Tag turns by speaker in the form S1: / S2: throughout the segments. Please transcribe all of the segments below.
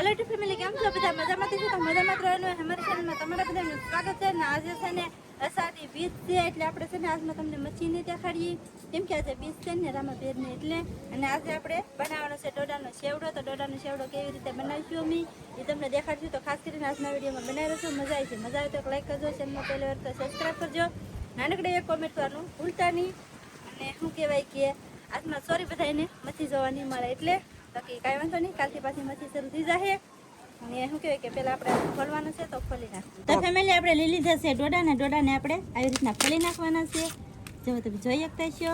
S1: Hello two family, કેમ છો બધા? મજામાંથી છો તો મજામાં રહેવાનું. અમારી ચેનલમાં તમારા બધાનું સ્વાગત છે. ને આજે છે ને અષાઢી બીજ છે, એટલે આપણે છે ને આજમાં તમને મચ્છીને દેખાડીએ. કેમ કે આજે બીજ છે ને રામાપીરની, એટલે અને આજે આપણે બનાવવાનો છે ડોડાનો સેવડો. તો ડોડાનો સેવડો કેવી રીતે બનાવીશું અમે એ તમને દેખાડશું. તો ખાસ કરીને આજના વિડીયોમાં બનાવી રહેશું. મજા આવી છે, મજા આવે તો લાઈક કરજો, ચેનલમાં પહેલી વાર તો સબસ્ક્રાઈબ કરજો, નાનકડે એક કોમેન્ટ કરવાનું ભૂલતા નહીં. અને શું કહેવાય કે આજમાં સોરી બધા એને મચ્છી જોવા નહીં મળે, એટલે બાકી કાંઈ વાંધો નહીં, કાલથી પાછી મચ્છી શરૂ થઈ જશે. અને શું કહેવાય કે પહેલાં આપણે ખોલવાનું છે તો ખોલી નાખીએ. તો ફેમિલી આપણે લઈ લીધા છે ડોડાને આપણે આવી રીતના ખોલી નાખવાના છે. જો તમે જોઈ શકતા છો,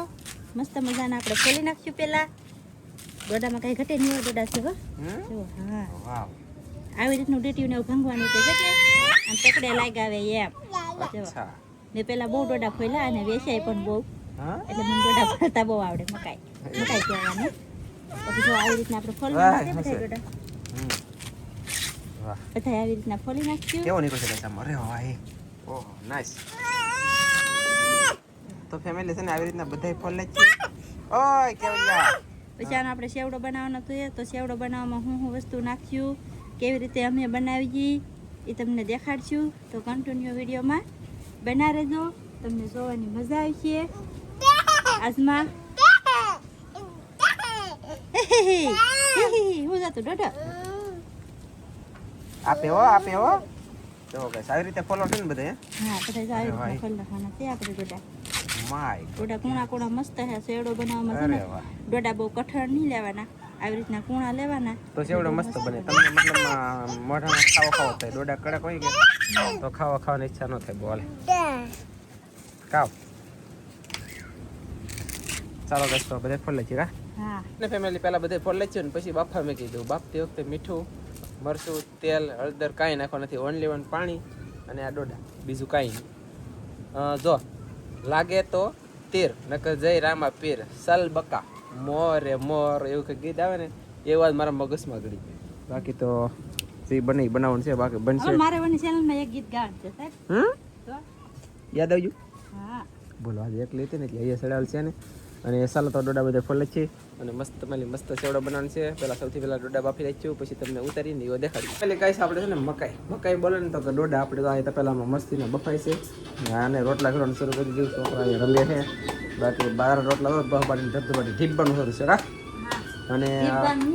S1: મસ્ત મજાના આપણે ખોલી નાખશું. પહેલાં ડોડામાં કાંઈ ઘટે નહીં હોય, ડોડા છે હો. હા, આવી રીતનું ડેટીને એવું ભાંગવાનું છે કે આમ પકડે લાગ આવે એમ. જો ને પહેલાં બહુ ડોડા ખોલ્યા અને વેચાય પણ બહુ, એટલે મને ડોડા ફરતા બહુ આવડે. મકાઈ કહેવાની. પછી જો આવી રીતના આપણે ખોલવાના છે બધા ડોડા. બધા આવી રીતના ખોલી નાખશું.
S2: કેવો નીકળશે બચ્ચા? અરે વાહ, ઓહ નાઈસ. તો ફેમિલી છે ને આવી રીતના બધાય ફોલે છે. ઓય કેવલિયા.
S1: પછી આનો આપણે સેવડો બનાવવાનો છે. તો સેવડો બનાવવામાં હું વસ્તુ નાખ્યું, કેવી રીતે અમે બનાવીએ એ તમને દેખાડશું. તો કન્ટિન્યુ વિડીયોમાં બના રહેજો, તમને જોવાની મજા આવશે. આજમાં હું જતું ડોડો
S2: આપે હો તો ગાઈસ આવી રીતે ફોલો છે ને બધે.
S1: હા, બધા આવી રીતે ખોલી નાખવાના છે આપણે ડોડા.
S2: માય
S1: ડોડા કૂણા મસ્ત છે. સેવડો બનાવવામાં છે ને ડોડા બહુ કઠણ નહીં લેવાના, આવી રીતના કૂણા લેવાના
S2: તો સેવડો મસ્ત બને. તમને મતલબ મોઢામાં ખાવા થાય. ડોડા કડક હોય કે તો ખાવાની ઈચ્છા ન થાય. બોલે ખાવ. ચાલો ગાઈસ, તો બધે ફોલે છે.
S1: હા
S2: ને ફેમિલી પહેલા બધે ફોલે છે ને પછી બાફા મેં કીધું. બાફતી વખતે મીઠું, મરચું, તેલ, હળદર કાંઈ નાખવા નથી. ઓનલી વન પાણી અને આ ડોડા, બીજું કાંઈ નહીં. જો લાગે તો તીર નકર જય રામા પીર સલ બકા મોરે મોર એવું કંઈક ગીત આવે ને, એ વાત મારા મગજમાં ગળી. બાકી તો જે બનાવવાનું છે બાકી બનશે.
S1: મારે વની ચેનલમાં એક ગીત ગાવાનું છે સાહેબ. તો
S2: યાદ આવ્યું?
S1: હા
S2: બોલો, આજે એકલી હતી ને એટલે અહીંયા સડાલ છે ને. અને ચાલો તો ડોડા બધા ફોલે છે અને મસ્ત સેવડો બનાવવાનો છે. પહેલાં સૌથી પહેલાં ડોડા બાફી રાખીશું, પછી તમને ઉતારીને એવો દેખાડ્યું. એટલે કાંઈ આપણે છે ને મકાઈ બોલે ને તો કે ડોડા આપણે તો આ તપેલામાં મસ્તીને બફાય છે. આને રોટલા કરવાનું શરૂ કરી દીધું. છોકરા એ રમે છે. બાકી 12 રોટલા તો બફાડીને ધબધબાટી ઢીપવાનું શરૂ છે. અને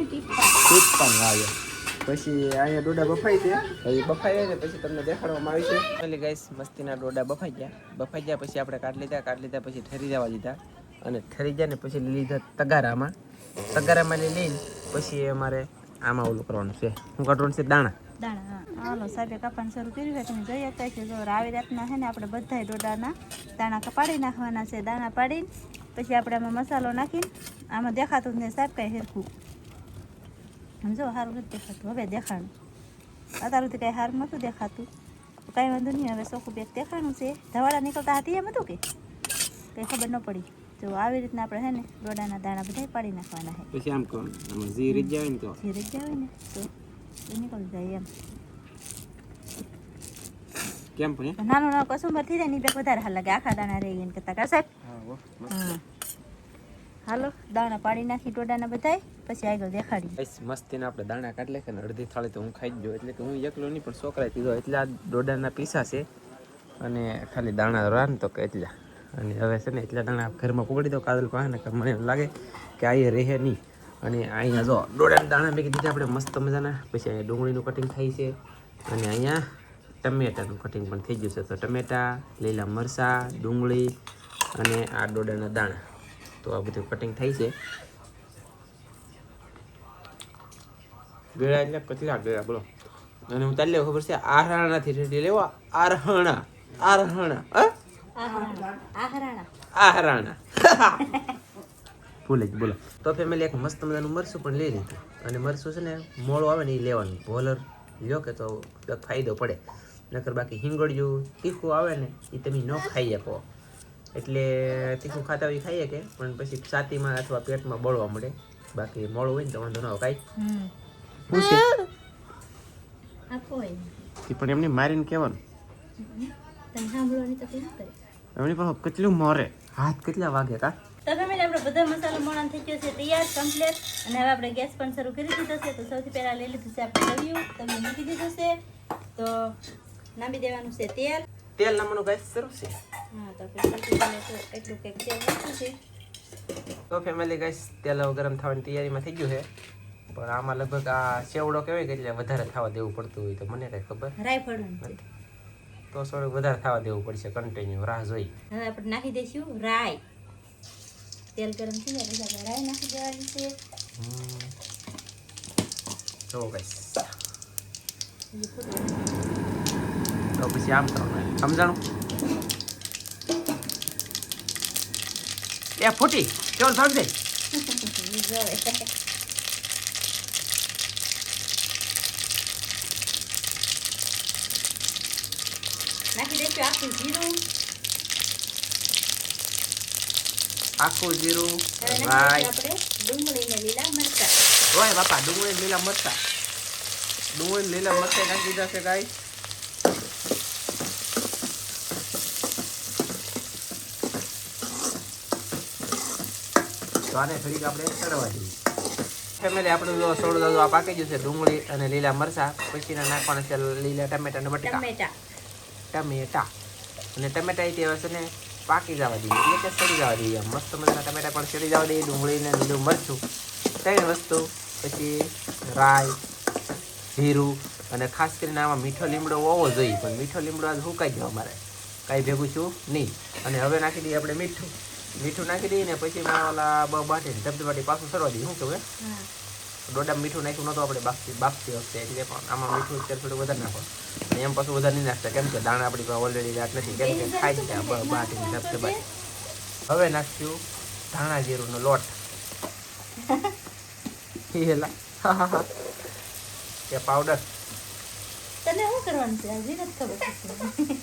S2: ટીપવાનું આવ્યો પછી અહીંયા ડોડા બફાઈ છે. પછી બફાઈ ને પછી તમને દેખાડવામાં આવી છે. એટલે ગાઈસ મસ્તીના ડોડા બફાઈ ગયા પછી આપણે કાઢી લીધા પછી ઠરી જવા દીધા. અને ઠરી જાય ને પછી લીધા તગારામાં લઈને પછી અમારે આમાં ઓલું કરવાનું છે. શું કાઢવાનું છે? દાણા.
S1: હાલો સાહેબે કાપવાનું શરૂ કર્યું છે. તમે જોઈ શકતા છો, જો આવી રીતના છે ને આપણે બધા ડોડાના દાણા પાડી નાખવાના છે. દાણા પાડીને પછી આપણે આમાં મસાલો નાખીને આમાં દેખાતું જ નહીં સાહેબ કાંઈ હેરખું. સમજો, સારું નથી દેખાતું. હવે દેખાણું અત્યાર સુધી કાંઈ સારું નહોતું દેખાતું. કાંઈ વાંધો નહીં, હવે ચોખ્ખું બેગ દેખાણું છે. ધવાડા નીકળતા હતી એમ હતું કે કંઈ ખબર ન પડી. જો આવી રીતના આપણે છે ને ડોડાના દાણા બધા પાડી નાખવાના છે.
S2: પછી આમ કરવાનું, આમાં જી રીત જાય ને તો
S1: જી રીત જાય ને તો એ નીકળી જાય એમ.
S2: કેમ પણ
S1: નાનું કસુંબર થઈ જાય ને એટલે વધારે હાલ લાગે. આખા દાણા રહી એને કરતા કા સાહેબ. હાલો દાણા પાડી નાખી ડોડાના બધાય, પછી આગળ દેખાડી.
S2: મસ્તીને આપણે દાણા કાઢી લે કે અડધી થાળી તો હું ખાઈ જ જો. એટલે કે હું એકલો નહીં પણ છોકરાએ કીધો એટલે આ ડોડાના પીસા છે અને ખાલી દાણા રાન તો કે એટલા. અને હવે છે ને એટલા દાણા ઘરમાં પકડી દો કાદલ પાસે ને મને એમ લાગે કે આ રહે નહીં. અને અહીંયા જો ડોડાના દાણા મેં કીધા આપણે મસ્ત મજાના. પછી અહીંયા ડુંગળીનું કટિંગ થાય છે અને અહીંયા ટમેટાનું કટિંગ પણ થઈ ગયું છે. તો ટમેટા, લીલા મરચાં, ડુંગળી અને આ ડોડાના દાણા, તો આ બધું કટિંગ થાય છે. ગળા એટલે કેટલા ગળા બોલો. અને હું તાલે ખબર છે આહરાણાથી રેડી લેવો. આહરાણા ભૂલે જ બોલો. તો ફેમિલી એક મસ્ત મજાનું મરચું પણ લઈ લીધું. અને મરચું છે ને મોળું આવે ને એ લેવાનું. ભોલર લ્યો કે તો ફાયદો પડે. નકર બાકી હિંગળિયું તીખું આવે ને એ તમે ન ખાઈ શકો. એટલે તીખું ખાતા હોય ખાઈએ કે પણ પછી છાતીમાં અથવા પેટમાં બળવા મળે. બાકી મોળું હોય ને તો વાંધો ન આવે કાંઈ. પણ એમને મારીને કહેવાનું. એમની પાસે કેટલું મોરે હાથ કેટલા વાગે કા.
S1: તો ફેમિલી આપણે બધો મસાલો મોળાનો થઈ ગયો છે તૈયાર કમ્પ્લીટ. અને હવે આપણે ગેસ પણ શરૂ કરી દીધો છે. તો સૌથી પહેલાં લઈ લીધું છે આપણે તવિયું મૂકી દીધું છે. તો નાખી દેવાનું છે તેલ.
S2: તેલ નામનું ગાઈસ શરૂ છે.
S1: હા તો આપણે સૌથી પહેલાં તો એટલું કંઈક તેલ નાખ્યું છે.
S2: તો ફેમિલી ગાઈસ તેલ હવે ગરમ થવાની તૈયારીમાં થઈ ગયું છે. પણ આમાં લગભગ આ સેવડો કહેવાય કે એટલે વધારે થવા દેવું પડતું હોય તો મને કઈ ખબર
S1: રાઈ પડવાનું છે.
S2: તો થોડુંક વધારે થવા દેવું પડશે કન્ટિન્યુ રાહ જોઈ.
S1: હવે આપણે નાખી દઈશું રાઈ. તેલ ગરમ થઈ જાય પછી આપણે રાઈ નાખી દેવાની છે.
S2: જો ગાઈસ તો પછી આમ કરવાનું સમજાણું એ ફૂટી ચોલ ભાગ દે.
S1: નાખી દઈશું આખું જીરું.
S2: આખું જીરું
S1: હવે નાખી
S2: રાઈ
S1: દઈશું આપણે ડુંગળી ને લીલા મરચાં.
S2: ઓય બાપા ડુંગળી ને લીલા મરચાં નાખી દીધા છે ગાઈસ. તો આને થોડીક આપણે ચડવા દઈએ. ફેમિલી આપણું જો થોડું દાદુ આ પાકી ગયું છે ડુંગળી અને લીલા મરચાં. પછી નાખવાના છે લીલા ટમેટા અને બટાકા. ટમેટા અને ટમેટા તે હવે છે ને પાકી જવા દઈએ એટલે કે સડી જવા દઈએ. મસ્ત મજાના ટમેટા પણ સડી જવા દઈએ. ડુંગળી ને લીલું મરચું 3 વસ્તુ. પછી રાઈ જીરું અને ખાસ કરીને આમાં મીઠો લીમડો હોવો જોઈએ. પણ મીઠો લીમડો આજ સુકાઈ ગયો અમારે કાંઈ ભેગું છું નહીં. અને હવે નાખી દઈએ આપણે મીઠું નાખી દઈએ ને પછી ઓલા બાટીને ધબધબાટી પાછું સરવા દઈએ. શું કહું ડોડામાં મીઠું નાખ્યું નહોતું આપણે બાફતી વખતે એટલે પણ આમાં મીઠું અત્યારે થોડું વધારે નાખો. અને એમ પાછું વધારે નહીં નાખતા કેમ કે દાણા આપણી પાસે ઓલરેડી રાત નથી કેમ કે ખાઈ ગયા બાટીને ધબધબાટી. હવે નાખ્યું ધાણા જીરુંનો લોટ. હેલા કે પાવડર
S1: તને શું કરવાનું છે હજી નથી ખબર પડતી.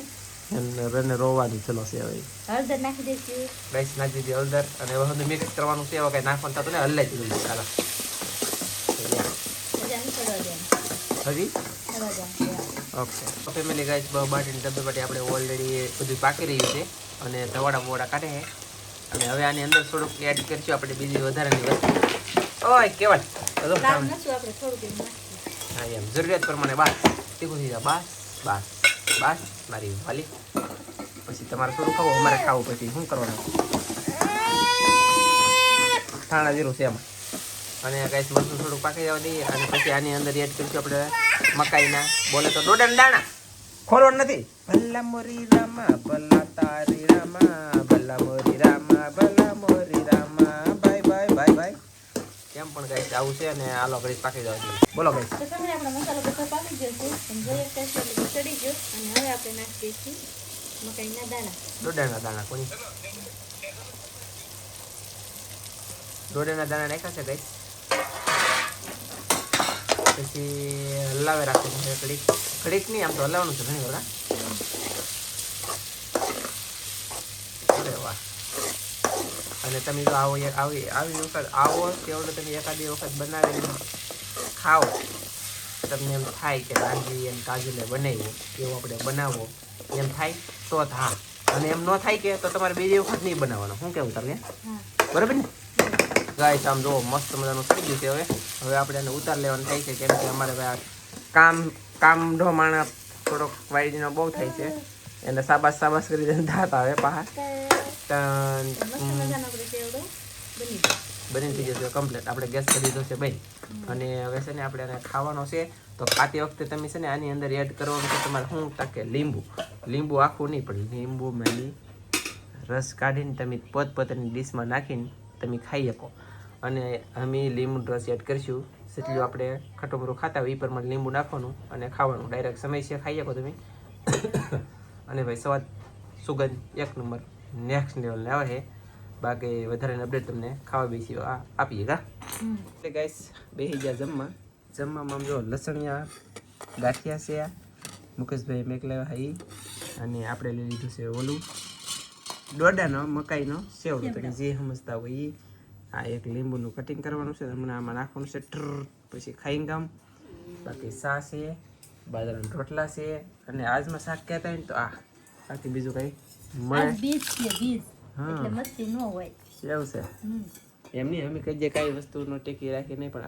S2: રને રોવાની ચલો છે હવે
S1: હળદર નાખી દઈશું.
S2: રાઈસ નાખી દીધી હળદર અને હવે બધું મિક્સ કરવાનું છે. હવે કઈ નાખવાનું થતું ને હલ્લે જ દીધું ચાલો હજી ઓકે. ફેમિલી ગાઈસ બાટીની ધબધબાટી આપણે ઓલરેડી બધું પાકી રહ્યું છે અને ધવાડા બોડા કાઢે છે. અને હવે આની અંદર થોડુંક એડ કરીશું આપણે બીજી વધારાની વસ્તુ. ઓય કેવાય હા એમ જરૂરિયાત પ્રમાણે બાસ તીખું થઈ જાય. બાસ મારી વાલી. પછી તમારે થોડું ખાવું અમારે ખાવું પછી શું કરવાનું. ધાણા જીરું છે એમાં અને ગાઈસ વસ્તુ થોડુંક પાકી જવા દઈએ. અને પછી આની અંદર એડ કરીશું આપણે મકાઈના બોલે તો ડોડાના દાણા. ખોલવાનું નથી. ભલા મોરી રામા ભલા તારી રામા ભલા મોરી રામા ભલા મોરી રામા બાય કેમ પણ ગાઈસ આવું છે અને આલો ઘડી પાકી જવા દઈએ. બોલો ગાઈસ
S1: તો સમય આપણો મસાલો બધો પાકી ગયો છે. જોઈએ ટેસ્ટ એટલે ચડી ગયો. અને હવે આપણે નાખી દઈશું મકાઈના દાણા.
S2: ડોડાના દાણા કોની ડોડાના દાણા નાખ્યા છે ગાઈસ. પછી હલાવે રાખવાનું છે ઘડીક નહીં આમ તો હલાવવાનું છે ઘણી વાર. અરે વાહ. અને તમે જો આવી વખત આવો તેવડે તમે એકાદી વખત બનાવીને ખાઓ તમને એમ થાય કે રાંધી એમ કાજુને બનાવ્યો એવો આપણે બનાવવો એમ થાય તો હા. અને એમ ન થાય કે તો તમારે બીજી વખત નહીં બનાવવાનો. શું કેવું તમને બરાબર ને ગાઈસ? આમ જો મસ્ત મજાનું થઈ ગયું છે. હવે આપણે એને ઉતાર લેવાનું થાય છે કેમ કે અમારે કામ ઢો માણા થોડોક વાયડીનો બહુ થાય છે એટલે સાબાસ કરી દે દાંત આવે પાહા બની થઈ જશે કમ્પ્લીટ. આપણે ગેસ કરી દીધો છે ભાઈ. અને હવે છે ને આપણે એને ખાવાનો છે તો ખાતી વખતે તમે છે ને આની અંદર એડ કરવાનું છે તમારે શું ટકે લીંબુ આખું નહીં પણ લીંબુ મેલી રસ કાઢીને તમે પોતપોતાની ડીશમાં નાખીને તમે ખાઈ શકો. અને અમે લીંબુનો રસ એડ કરીશું જેટલું આપણે ખટોમરું ખાતા હોય એ પ્રમાણે લીંબુ નાખવાનું અને ખાવાનું. ડાયરેક્ટ સમયસર ખાઈ શકો તમે. અને ભાઈ સ્વાદ સુગંધ એક નંબર નેક્સ્ટ લેવલને આવે છે. બાકી વધારાની અપડેટ તમને ખાવા બેસી આપીએ કા. એટલે ગાઈસ બેસી ગયા જમવામાં આમ જો લસણિયા ગાંઠિયા છે મુકેશભાઈ મેક લાવ્યા હા. અને આપણે લઈ લીધું છે ઓલું ડોડાનો મકાઈનો સેવ. તમે જે સમજતા હોય એ. આ એક લીંબુનું કટિંગ કરવાનું છે હમણાં આમાં નાખવાનું છે પછી ખાઈને કામ. બાકી સા છે બાજરાના રોટલા છે અને આજમાં શાક કહેતા હોય ને તો બાકી બીજું કઈ મળે.
S1: બીજ છે બીજ એટલે મસ્તી ન હોય.
S2: એવું છે એમ નહીં અમે કહીએ કાંઈ વસ્તુનો ટેકી રાખી નહીં પણ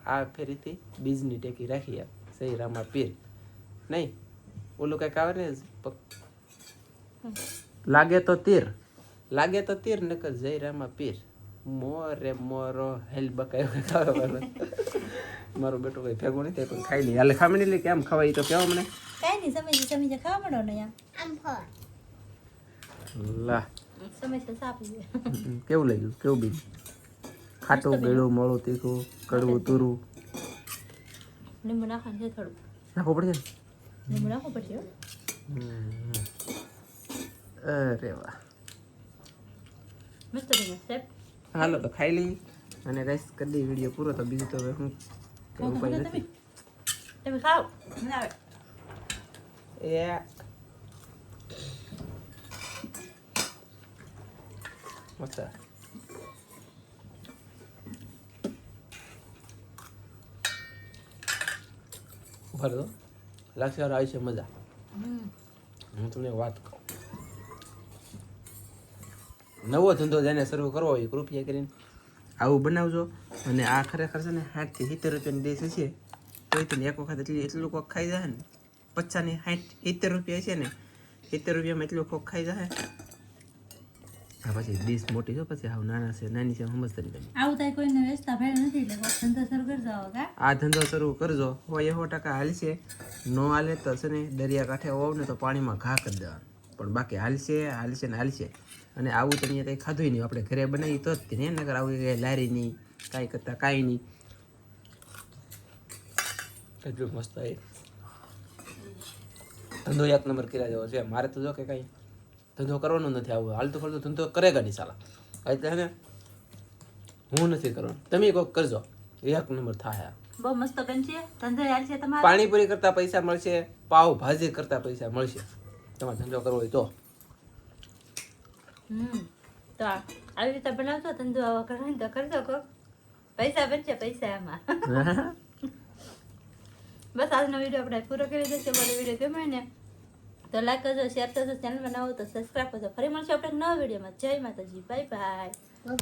S2: આ ફેરીથી બીજની ટેકી રાખી એમ સહી રામા પીર નહીં ઓલું કંઈક આવે ને લાગે તો તીર નકર જય રામા પીર મોરે મોરો હેલ બકાયો કંઈક આવે મારો બેટો કઈ ભેગો નહીં થાય પણ ખાઈ નહીં હાલે ખામી નહીં લે કેમ ખવાય તો કેવો મને
S1: કાંઈ નહીં સમજી ખાવા માંડો ને આમ
S2: લા
S1: સમય સાપી
S2: કેવું લાગ્યું કેવું બીજ ખાટું ગળું મોળું તીખું કડવું તુરું
S1: લીંબુ નાખવાનું છે થોડું
S2: નાખવું પડશે
S1: લીંબુ નાખવું પડશે હો.
S2: અરે વાહ
S1: મસ્ત બને સાહેબ
S2: હાલો તો ખાઈ લઈ અને રાઈસ કરી દઈ વિડીયો પૂરો તો બીજું તો હવે હું કઈ ઉપાય નથી
S1: તમે ખાઓ ના આવે
S2: એ મસ્ત ઉભા રહો લાગશે યાર આવી છે મજા હું તમને એક વાત કહું નવો ધંધો જેને શરૂ કરવો હોય રૂપિયા કરીને આવું બનાવજો અને આ ખરેખર છે ને 60 થી 70 રૂપિયાની ડીશ હશે તોય તેને એક વખત એટલું કોક ખાઈ જાય ને 50 ની 60 70 રૂપિયા છે ને 70 રૂપિયામાં એટલું કોક ખાઈ જાય આ પછી ડીશ મોટી છે પછી આવું નાના છે નાની છે સમજતા નહીં તમે
S1: આવું થાય કોઈને વેચતા ભેળ નથી એટલે કોક ધંધો શરૂ કરજો આવો કા
S2: આ ધંધો શરૂ કરજો હોય 100% હાલશે નો હાલે તો છે ને દરિયા કાંઠે હોવ ને તો પાણીમાં ઘા કરી દેવાનું પણ બાકી હાલશે ને હાલશે અને આવું તો અહીંયા કંઈ ખાધું નહીં આપણે ઘરે બનાવી તો જ ને નગર આવું કંઈ લારી નહીં કાંઈ કરતા કાંઈ નહીં કેટલું મસ્ત એ ધંધો એક નંબર કર્યા જેવો છે મારે તો જો કે કાંઈ ધંધો કરવાનો નથી આવું હાલતું ફરતું ધંધો કરેગા નહીં સાલા એટલે ને હું નથી કરવાનો તમે કોઈક કરજો એક નંબર થાય
S1: બહુ મસ્ત બનશે ધંધો યાર છે તમારો
S2: પાણીપુરી કરતા પૈસા મળશે પાવ ભાજી કરતા પૈસા મળશે તમારે ધંધો કરવો હોય તો
S1: તો આવી રીતે બનાવશો ધંધો આવો કરો ને તો કરજો કોક પૈસા બનશે પૈસા એમાં બસ આજનો વિડીયો આપણે પૂરો કરી દઈશું મારો વિડીયો ગમ્યો ને તો લાઈક કરજો શેર કરજો ચેનલ બનાવો તો સબસ્ક્રાઈબ કરજો ફરી મળશે આપણે નવા વિડીયોમાં જય માતાજી બાય બાય